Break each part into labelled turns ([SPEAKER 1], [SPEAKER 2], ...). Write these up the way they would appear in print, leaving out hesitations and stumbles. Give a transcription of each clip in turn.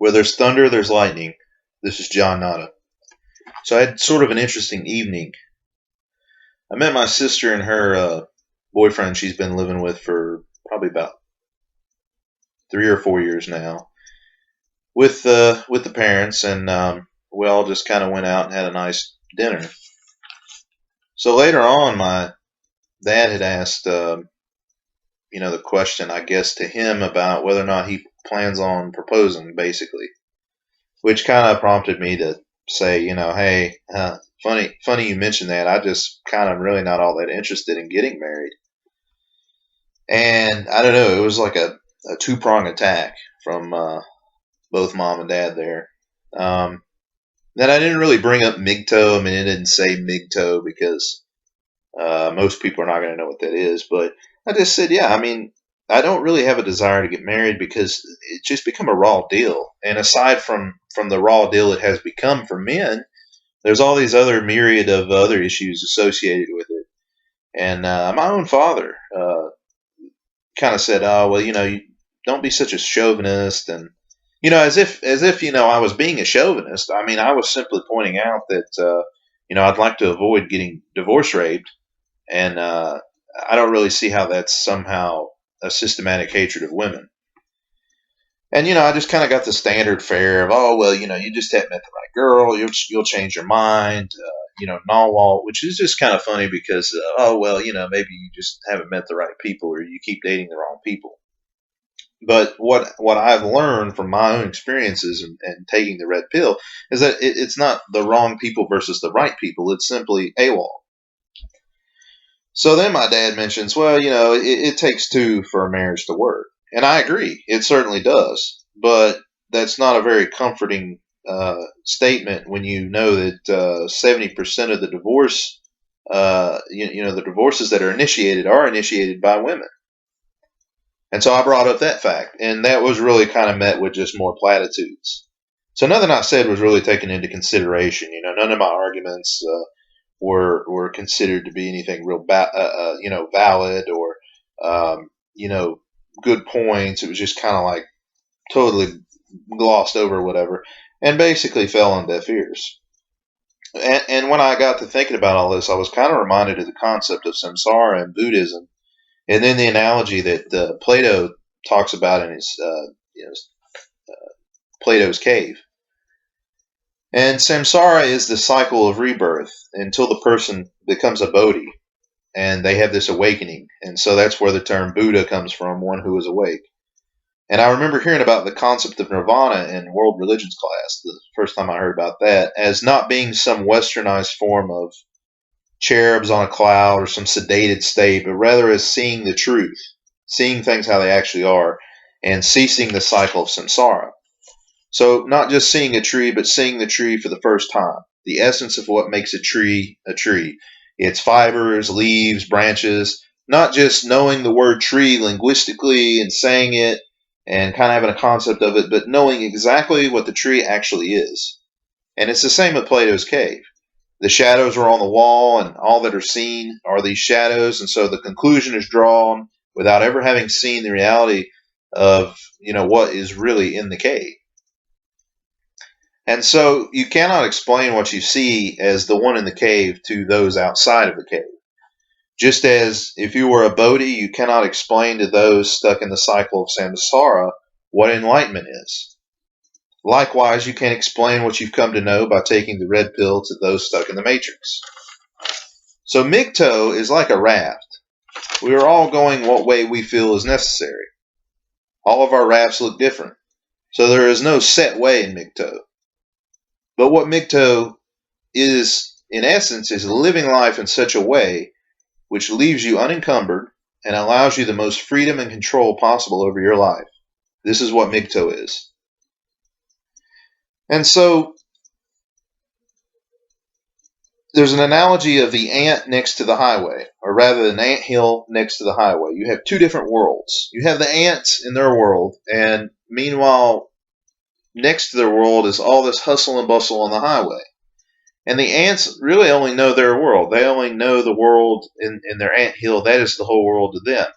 [SPEAKER 1] Where there's thunder, there's lightning. This is John Nada. So I had sort of an interesting evening. I met my sister and her boyfriend she's been living with for probably about 3 or 4 years now with the parents, and we all just kind of went out and had a nice dinner. So later on, my dad had asked, the question, I guess, to him about whether or not he plans on proposing, basically, which kind of prompted me to say, hey, funny you mentioned that. I just kind of really not all that interested in getting married. And I don't know, it was like a two-prong attack from both mom and dad there. Then I didn't really bring up MGTOW. I mean, it didn't say MGTOW because most people are not going to know what that is. But I just said, yeah, I mean, I don't really have a desire to get married because it's just become a raw deal. And aside from the raw deal it has become for men, there's all these other myriad of other issues associated with it. And my own father kind of said, "Oh, well, you don't be such a chauvinist," and as if I was being a chauvinist. I mean, I was simply pointing out that I'd like to avoid getting divorce raped, and I don't really see how that's somehow a systematic hatred of women. And I just kind of got the standard fare of, oh well, you just haven't met the right girl. You'll change your mind. Narwhal, which is just kind of funny because, oh well, maybe you just haven't met the right people or you keep dating the wrong people. But what I've learned from my own experiences and taking the red pill is that it's not the wrong people versus the right people. It's simply AWOL. So then my dad mentions, well, it takes two for a marriage to work. And I agree. It certainly does. But that's not a very comforting statement when you know that 70% of the divorce, the divorces that are initiated by women. And so I brought up that fact, and that was really kind of met with just more platitudes. So nothing I said was really taken into consideration. None of my arguments were considered to be anything real, valid or good points. It was just kind of like totally glossed over, whatever, and basically fell on deaf ears. And when I got to thinking about all this, I was kind of reminded of the concept of samsara in Buddhism, and then the analogy that Plato talks about in his Plato's cave. And samsara is the cycle of rebirth until the person becomes a bodhi, and they have this awakening. And so that's where the term Buddha comes from, one who is awake. And I remember hearing about the concept of nirvana in world religions class, the first time I heard about that, as not being some westernized form of cherubs on a cloud or some sedated state, but rather as seeing the truth, seeing things how they actually are, and ceasing the cycle of samsara. So not just seeing a tree, but seeing the tree for the first time, the essence of what makes a tree a tree. Its fibers, leaves, branches, not just knowing the word tree linguistically and saying it and kind of having a concept of it, but knowing exactly what the tree actually is. And it's the same with Plato's cave. The shadows are on the wall, and all that are seen are these shadows, and so the conclusion is drawn without ever having seen the reality of what is really in the cave. And so you cannot explain what you see as the one in the cave to those outside of the cave. Just as if you were a Bodhi, you cannot explain to those stuck in the cycle of samsara what enlightenment is. Likewise, you can't explain what you've come to know by taking the red pill to those stuck in the matrix. So MGTOW is like a raft. We are all going what way we feel is necessary. All of our rafts look different. So there is no set way in MGTOW. But what MGTOW is, in essence, is living life in such a way which leaves you unencumbered and allows you the most freedom and control possible over your life. This is what MGTOW is. And so there's an analogy of the ant next to the highway, or rather an ant hill next to the highway. You have two different worlds. You have the ants in their world, and meanwhile, next to their world is all this hustle and bustle on the highway. And the ants really only know their world. They only know the world in their ant hill. That is the whole world to them.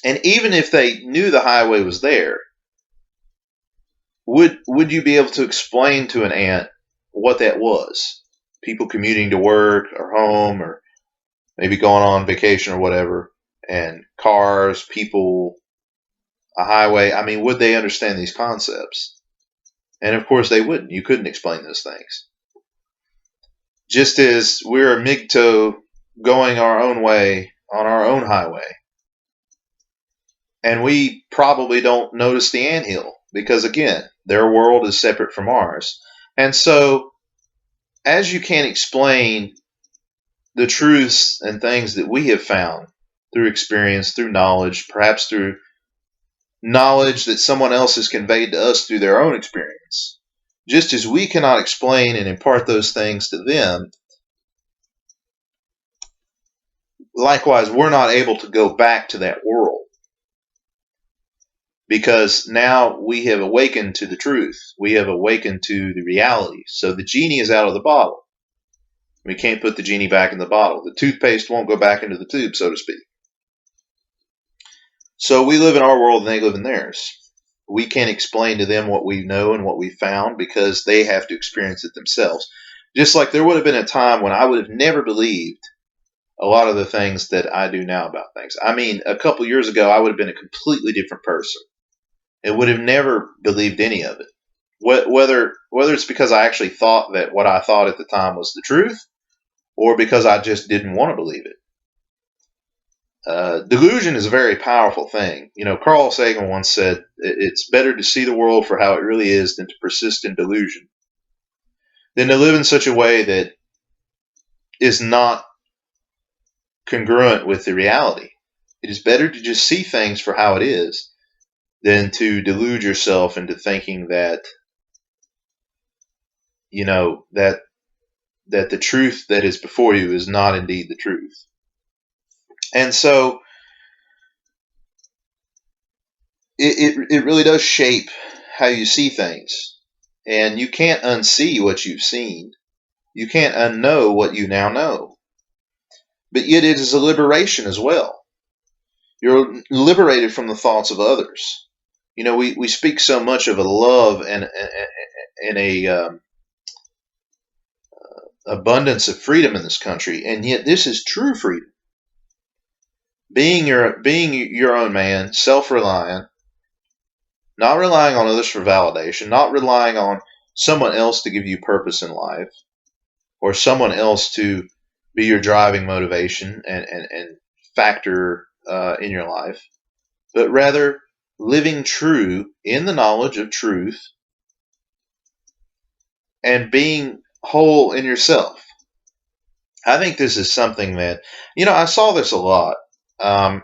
[SPEAKER 1] And even if they knew the highway was there, would you be able to explain to an ant what that was? People commuting to work or home, or maybe going on vacation or whatever, and cars, people, a highway. I mean, would they understand these concepts? And of course they wouldn't. You couldn't explain those things. Just as we're a MGTOW going our own way on our own highway, and we probably don't notice the anthill because, again, their world is separate from ours. And so, as you can't explain the truths and things that we have found through experience, through knowledge, perhaps through knowledge that someone else has conveyed to us through their own experience, just as we cannot explain and impart those things to them, likewise, we're not able to go back to that world. Because now we have awakened to the truth. We have awakened to the reality. So the genie is out of the bottle. We can't put the genie back in the bottle. The toothpaste won't go back into the tube, so to speak. So we live in our world and they live in theirs. We can't explain to them what we know and what we found because they have to experience it themselves. Just like there would have been a time when I would have never believed a lot of the things that I do now about things. I mean, a couple years ago, I would have been a completely different person. And would have never believed any of it. Whether it's because I actually thought that what I thought at the time was the truth, or because I just didn't want to believe it. Delusion is a very powerful thing. You know, Carl Sagan once said, it's better to see the world for how it really is than to persist in delusion. Than to live in such a way that is not congruent with the reality. It is better to just see things for how it is than to delude yourself into thinking that, you know, that the truth that is before you is not indeed the truth. And so it really does shape how you see things. And you can't unsee what you've seen. You can't unknow what you now know. But yet it is a liberation as well. You're liberated from the thoughts of others. You know, we speak so much of a love and a abundance of freedom in this country, and yet this is true freedom. Being your own man, self-reliant, not relying on others for validation, not relying on someone else to give you purpose in life, or someone else to be your driving motivation and factor in your life, but rather living true in the knowledge of truth and being whole in yourself. I think this is something that, you know, I saw this a lot. I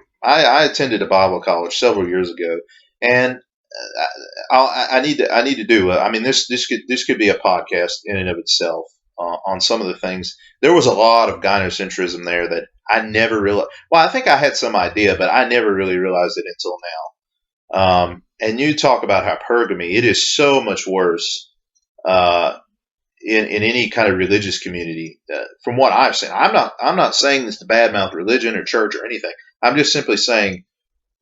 [SPEAKER 1] attended a Bible college several years ago, and I need to do. I mean, this could be a podcast in and of itself on some of the things. There was a lot of gynocentrism there that I never realized. Well, I think I had some idea, but I never really realized it until now. And you talk about hypergamy; it is so much worse in any kind of religious community. From what I've seen, I'm not saying this to badmouth religion or church or anything. I'm just simply saying,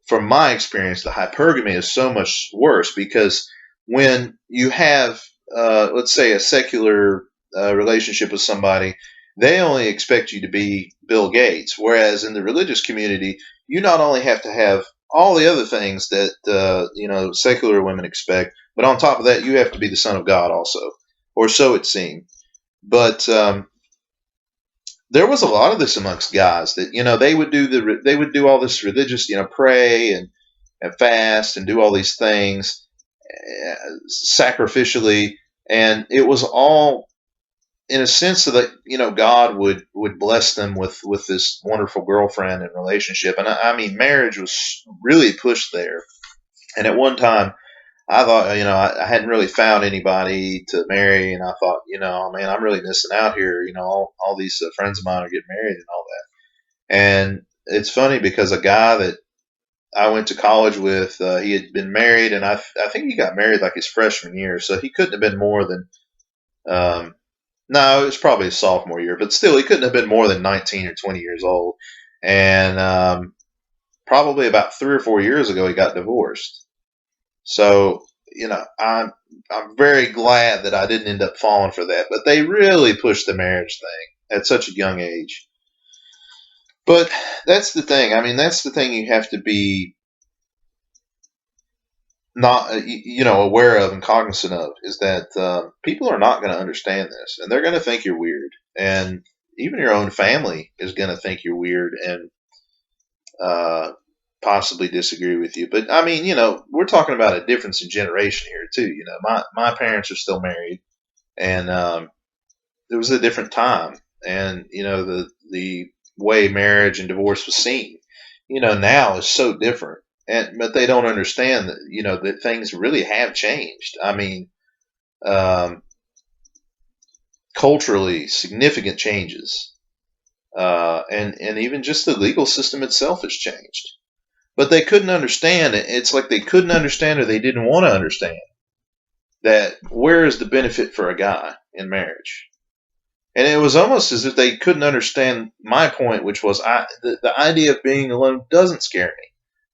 [SPEAKER 1] from my experience, the hypergamy is so much worse because when you have, let's say, a secular relationship with somebody, they only expect you to be Bill Gates. Whereas in the religious community, you not only have to have all the other things that secular women expect, but on top of that, you have to be the son of God also, or so it seemed. But there was a lot of this amongst guys that they would do all this religious, pray and fast and do all these things sacrificially, and it was all in a sense so that God would bless them with this wonderful girlfriend and relationship. And I mean, marriage was really pushed there. And at one time, I thought, I hadn't really found anybody to marry, and I thought, man, I'm really missing out here. All these friends of mine are getting married and all that. And it's funny because a guy that I went to college with, he had been married, and I think he got married like his freshman year, so he couldn't have been more than, no, it was probably his sophomore year, but still, he couldn't have been more than 19 or 20 years old. And probably about 3 or 4 years ago, he got divorced. So, I'm very glad that I didn't end up falling for that. But they really pushed the marriage thing at such a young age. But that's the thing. I mean, that's the thing you have to be not aware of and cognizant of, is that people are not going to understand this, and they're going to think you're weird, and even your own family is going to think you're weird and uh, possibly disagree with you. But I mean, we're talking about a difference in generation here too. My parents are still married, and it was a different time, and the way marriage and divorce was seen, now is so different. And but they don't understand that that things really have changed. I mean, um, culturally significant changes, and even just the legal system itself has changed. But they couldn't understand it. It's like they couldn't understand, or they didn't want to understand, that where is the benefit for a guy in marriage? And it was almost as if they couldn't understand my point, which was the idea of being alone doesn't scare me.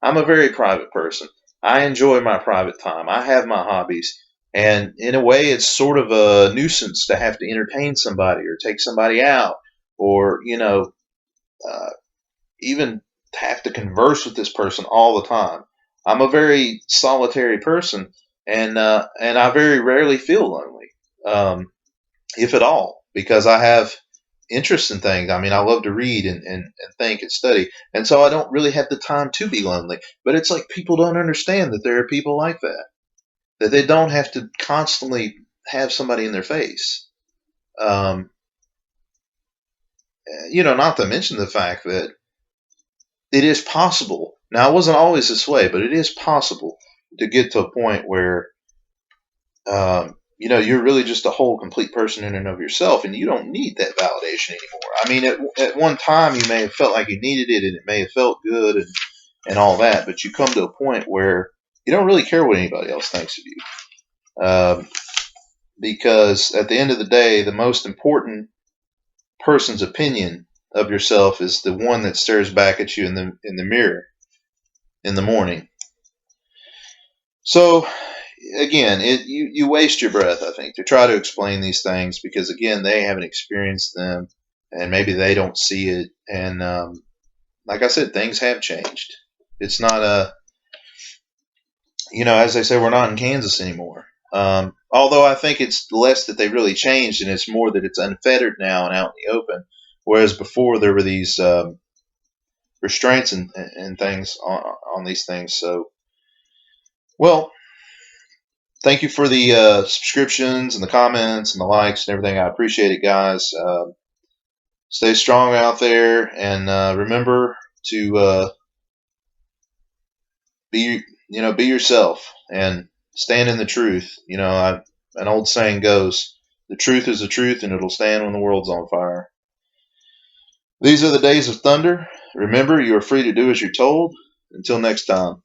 [SPEAKER 1] I'm a very private person. I enjoy my private time. I have my hobbies. And in a way, it's sort of a nuisance to have to entertain somebody or take somebody out, or, uh, even have to converse with this person all the time. I'm a very solitary person, and I very rarely feel lonely, if at all, because I have interests in things. I mean, I love to read and think and study, and so I don't really have the time to be lonely. But it's like people don't understand that there are people like that they don't have to constantly have somebody in their face. Um, not to mention the fact that it is possible. Now, it wasn't always this way, but it is possible to get to a point where, you're really just a whole complete person in and of yourself, and you don't need that validation anymore. I mean, at one time, you may have felt like you needed it, and it may have felt good and all that, but you come to a point where you don't really care what anybody else thinks of you. Because at the end of the day, the most important person's opinion of yourself is the one that stares back at you in the mirror in the morning. So again, you waste your breath, I think, to try to explain these things, because again, they haven't experienced them, and maybe they don't see it. And like I said, things have changed. It's not as they say, we're not in Kansas anymore. Although I think it's less that they really changed, and it's more that it's unfettered now and out in the open. Whereas before there were these restraints and things on these things. So, well, thank you for the subscriptions and the comments and the likes and everything. I appreciate it, guys. Stay strong out there, and remember to be yourself and stand in the truth. An old saying goes, "The truth is the truth, and it'll stand when the world's on fire." These are the days of thunder. Remember, you are free to do as you're told. Until next time.